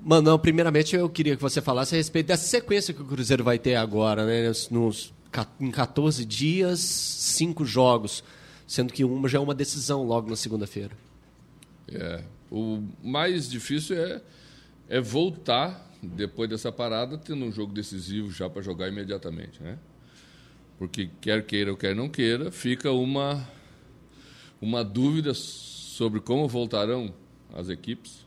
Mano, primeiramente eu queria que você falasse a respeito dessa sequência que o Cruzeiro vai ter agora, né? Em 14 dias, 5 jogos, sendo que uma já é uma decisão logo na segunda-feira. O mais difícil é voltar, depois dessa parada, tendo um jogo decisivo já para jogar imediatamente, né? Porque quer queira ou quer não queira, fica uma dúvida sobre como voltarão as equipes.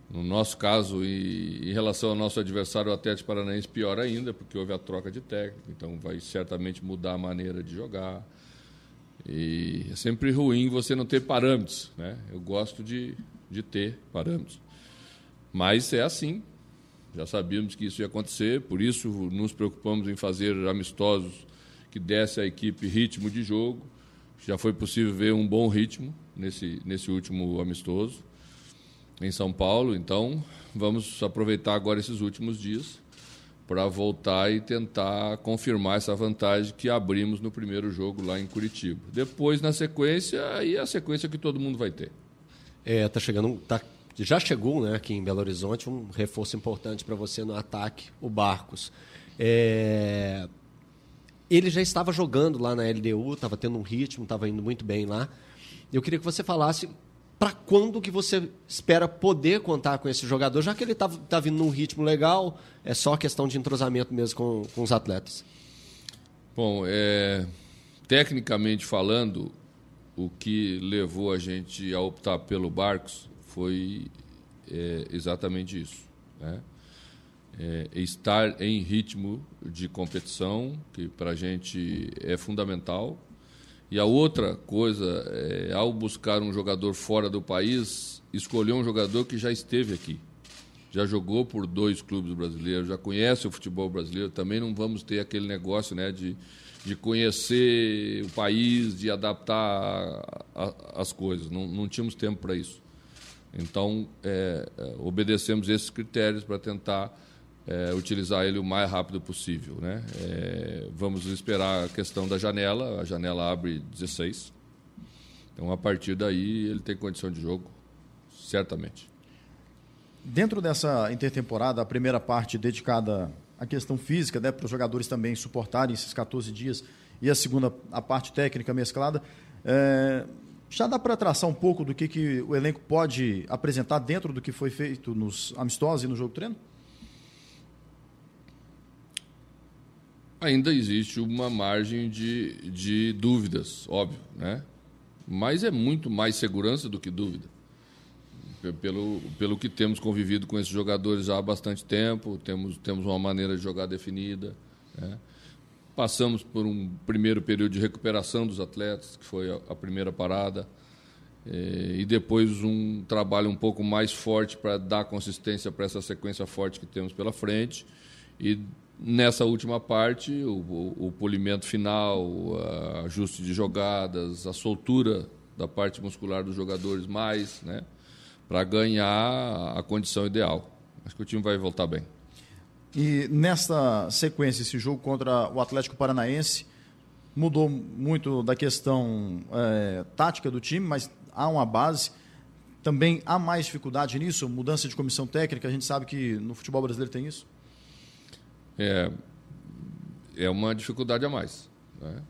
No nosso caso, e em relação ao nosso adversário, o Atlético Paranaense, pior ainda, porque houve a troca de técnico, então vai certamente mudar a maneira de jogar. E é sempre ruim você não ter parâmetros, né? Eu gosto de ter parâmetros. Mas é assim, já sabíamos que isso ia acontecer, por isso nos preocupamos em fazer amistosos que desse à equipe ritmo de jogo. Já foi possível ver um bom ritmo nesse último amistoso em São Paulo, então vamos aproveitar agora esses últimos dias para voltar e tentar confirmar essa vantagem que abrimos no primeiro jogo lá em Curitiba. Depois, na sequência, aí é a sequência que todo mundo vai ter. Já chegou, né, aqui em Belo Horizonte um reforço importante para você no ataque, o Barcos. Ele já estava jogando lá na LDU, estava tendo um ritmo, estava indo muito bem lá. Eu queria que você falasse para quando que você espera poder contar com esse jogador, já que ele está vindo num ritmo legal, é só questão de entrosamento mesmo com os atletas. Bom, tecnicamente falando, o que levou a gente a optar pelo Barcos foi exatamente isso, né? Estar em ritmo de competição, que para a gente é fundamental. E a outra coisa, ao buscar um jogador fora do país, escolher um jogador que já esteve aqui. Já jogou por 2 clubes brasileiros, já conhece o futebol brasileiro. Também não vamos ter aquele negócio, né, de conhecer o país, de adaptar as coisas. Não tínhamos tempo para isso. Então, obedecemos esses critérios para tentar utilizar ele o mais rápido possível, né? Vamos esperar a questão da janela. A janela abre 16. Então, a partir daí, ele tem condição de jogo, certamente. Dentro dessa intertemporada, a primeira parte dedicada à questão física, né, para os jogadores também suportarem esses 14 dias, e a segunda, a parte técnica mesclada, já dá para traçar um pouco do que o elenco pode apresentar dentro do que foi feito nos amistosos e no jogo treino? Ainda existe uma margem de dúvidas, óbvio, né? Mas é muito mais segurança do que dúvida. Pelo que temos convivido com esses jogadores já há bastante tempo, temos uma maneira de jogar definida, né? Passamos por um primeiro período de recuperação dos atletas, que foi a primeira parada, e depois um trabalho um pouco mais forte para dar consistência para essa sequência forte que temos pela frente. E nessa última parte, o polimento final, o ajuste de jogadas, a soltura da parte muscular dos jogadores mais, né, para ganhar a condição ideal. Acho que o time vai voltar bem. E nesta sequência, esse jogo contra o Atlético Paranaense mudou muito da questão tática do time, mas há uma base. Também há mais dificuldade nisso? Mudança de comissão técnica, a gente sabe que no futebol brasileiro tem isso? É uma dificuldade a mais, né?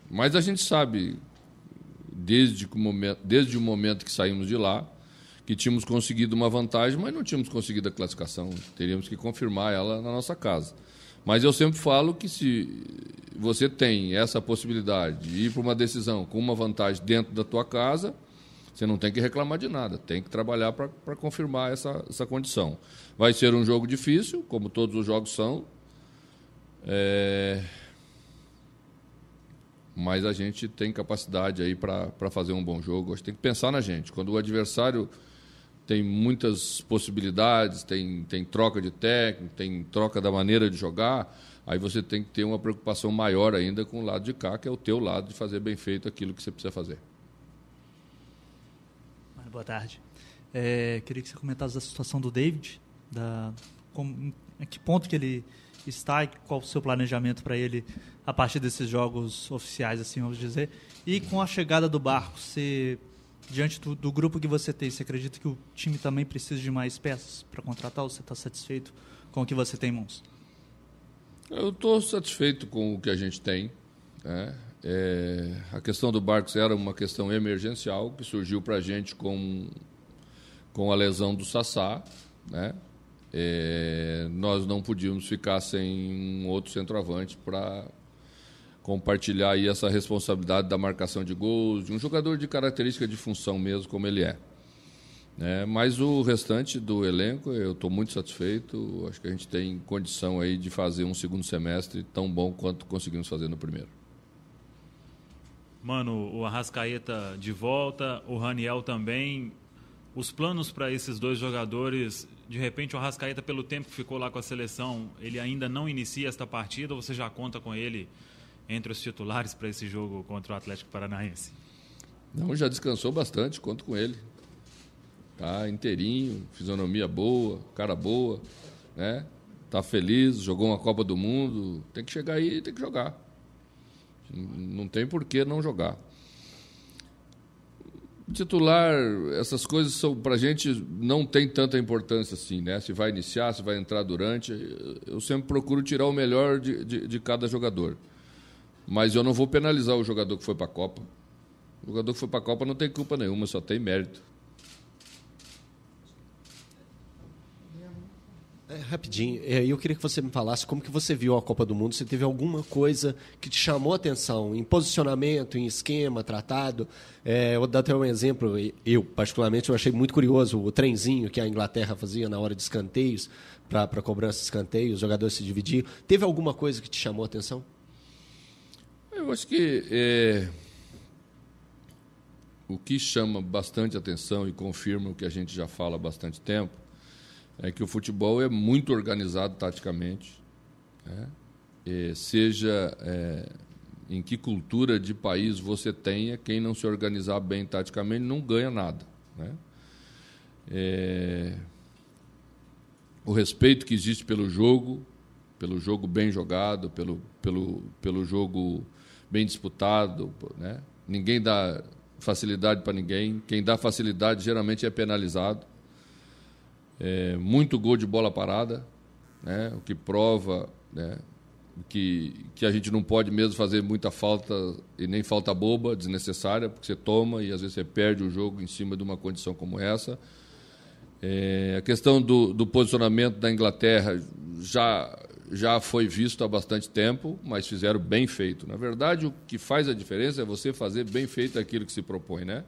Mas a gente sabe, desde o momento que saímos de lá, que tínhamos conseguido uma vantagem, mas não tínhamos conseguido a classificação. Teríamos que confirmar ela na nossa casa. Mas eu sempre falo que se você tem essa possibilidade de ir para uma decisão com uma vantagem dentro da tua casa, você não tem que reclamar de nada, tem que trabalhar para confirmar essa condição. Vai ser um jogo difícil, como todos os jogos são, mas a gente tem capacidade aí para fazer um bom jogo. A gente tem que pensar na gente. Quando o adversário tem muitas possibilidades, tem troca de técnico, tem troca da maneira de jogar, aí você tem que ter uma preocupação maior ainda com o lado de cá, que é o teu lado de fazer bem feito aquilo que você precisa fazer. Boa tarde. Queria que você comentasse a situação do David, em que ponto que ele está e qual o seu planejamento para ele a partir desses jogos oficiais, assim, vamos dizer. E com a chegada do Barco, você diante do grupo que você tem, você acredita que o time também precisa de mais peças para contratar ou você está satisfeito com o que você tem em mãos? Eu estou satisfeito com o que a gente tem, né? A questão do Barcos era uma questão emergencial que surgiu para a gente com a lesão do Sassá, né? Nós não podíamos ficar sem um outro centroavante para compartilhar aí essa responsabilidade da marcação de gols, de um jogador de característica de função mesmo, como ele é. Mas o restante do elenco, eu estou muito satisfeito. Acho que a gente tem condição aí de fazer um segundo semestre tão bom quanto conseguimos fazer no primeiro. Mano, o Arrascaeta de volta, o Raniel também. Os planos para esses dois jogadores, de repente o Arrascaeta, pelo tempo que ficou lá com a seleção, ele ainda não inicia esta partida ou você já conta com ele entre os titulares para esse jogo contra o Atlético Paranaense? Não, já descansou bastante, conto com ele. Tá inteirinho, fisionomia boa, cara boa, né? Tá feliz, jogou uma Copa do Mundo, tem que chegar aí e tem que jogar. Não tem por que não jogar. Titular, essas coisas são pra gente não tem tanta importância assim, né? Se vai iniciar, se vai entrar durante, eu sempre procuro tirar o melhor de cada jogador. Mas eu não vou penalizar o jogador que foi para a Copa. O jogador que foi para a Copa não tem culpa nenhuma, só tem mérito. Rapidinho, eu queria que você me falasse como que você viu a Copa do Mundo, se teve alguma coisa que te chamou a atenção, em posicionamento, em esquema, tratado. Eu vou dar até um exemplo, eu particularmente eu achei muito curioso o trenzinho que a Inglaterra fazia na hora de escanteios, para cobrança de escanteios, os jogadores se dividiam. Teve alguma coisa que te chamou a atenção? Eu acho que o que chama bastante atenção e confirma o que a gente já fala há bastante tempo é que o futebol é muito organizado taticamente, né? Seja em que cultura de país você tenha, quem não se organizar bem taticamente não ganha nada, né? O respeito que existe pelo jogo bem jogado, pelo jogo bem disputado, né? Ninguém dá facilidade para ninguém. Quem dá facilidade geralmente é penalizado. Muito gol de bola parada, né? O que prova, né, que a gente não pode mesmo fazer muita falta e nem falta boba, desnecessária, porque você toma e às vezes você perde o jogo em cima de uma condição como essa. A questão do posicionamento da Inglaterra já foi visto há bastante tempo, mas fizeram bem feito. Na verdade, o que faz a diferença é você fazer bem feito aquilo que se propõe, né?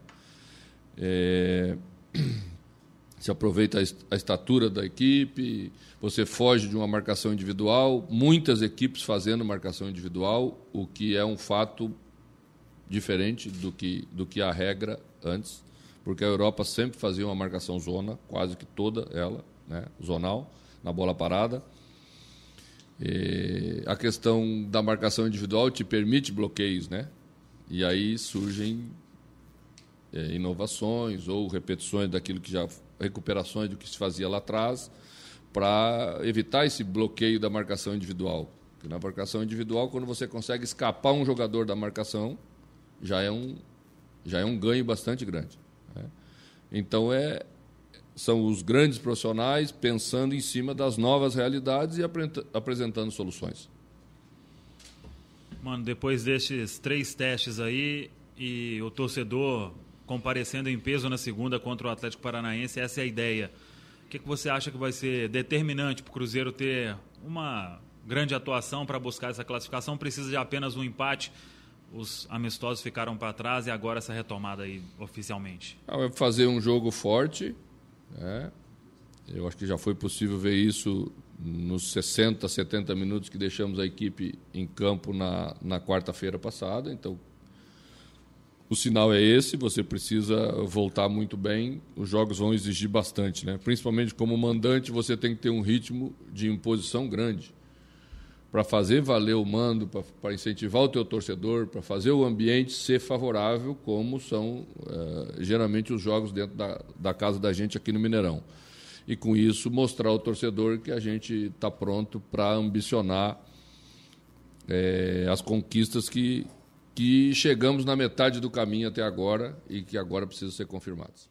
Se aproveita a estatura da equipe, você foge de uma marcação individual, muitas equipes fazendo marcação individual, o que é um fato diferente do que a regra antes, porque a Europa sempre fazia uma marcação zona, quase que toda ela, né, zonal, na bola parada. A questão da marcação individual te permite bloqueios, né? E aí surgem inovações ou repetições daquilo que já... recuperações do que se fazia lá atrás, para evitar esse bloqueio da marcação individual. Porque na marcação individual, quando você consegue escapar um jogador da marcação, já é um ganho bastante grande, né? Então, são os grandes profissionais pensando em cima das novas realidades e apresentando soluções. Mano, depois destes 3 testes aí e o torcedor comparecendo em peso na segunda contra o Atlético Paranaense, essa é a ideia. O que você acha que vai ser determinante para o Cruzeiro ter uma grande atuação para buscar essa classificação? Precisa de apenas um empate? Os amistosos ficaram para trás e agora essa retomada aí oficialmente? Vai fazer um jogo forte, né? Eu acho que já foi possível ver isso nos 60, 70 minutos que deixamos a equipe em campo na quarta-feira passada. Então, o sinal é esse, você precisa voltar muito bem, os jogos vão exigir bastante, né? Principalmente como mandante, você tem que ter um ritmo de imposição grande para fazer valer o mando, para incentivar o teu torcedor, para fazer o ambiente ser favorável, como são geralmente os jogos dentro da casa da gente aqui no Mineirão. E com isso mostrar ao torcedor que a gente está pronto para ambicionar as conquistas que que chegamos na metade do caminho até agora e que agora precisam ser confirmados.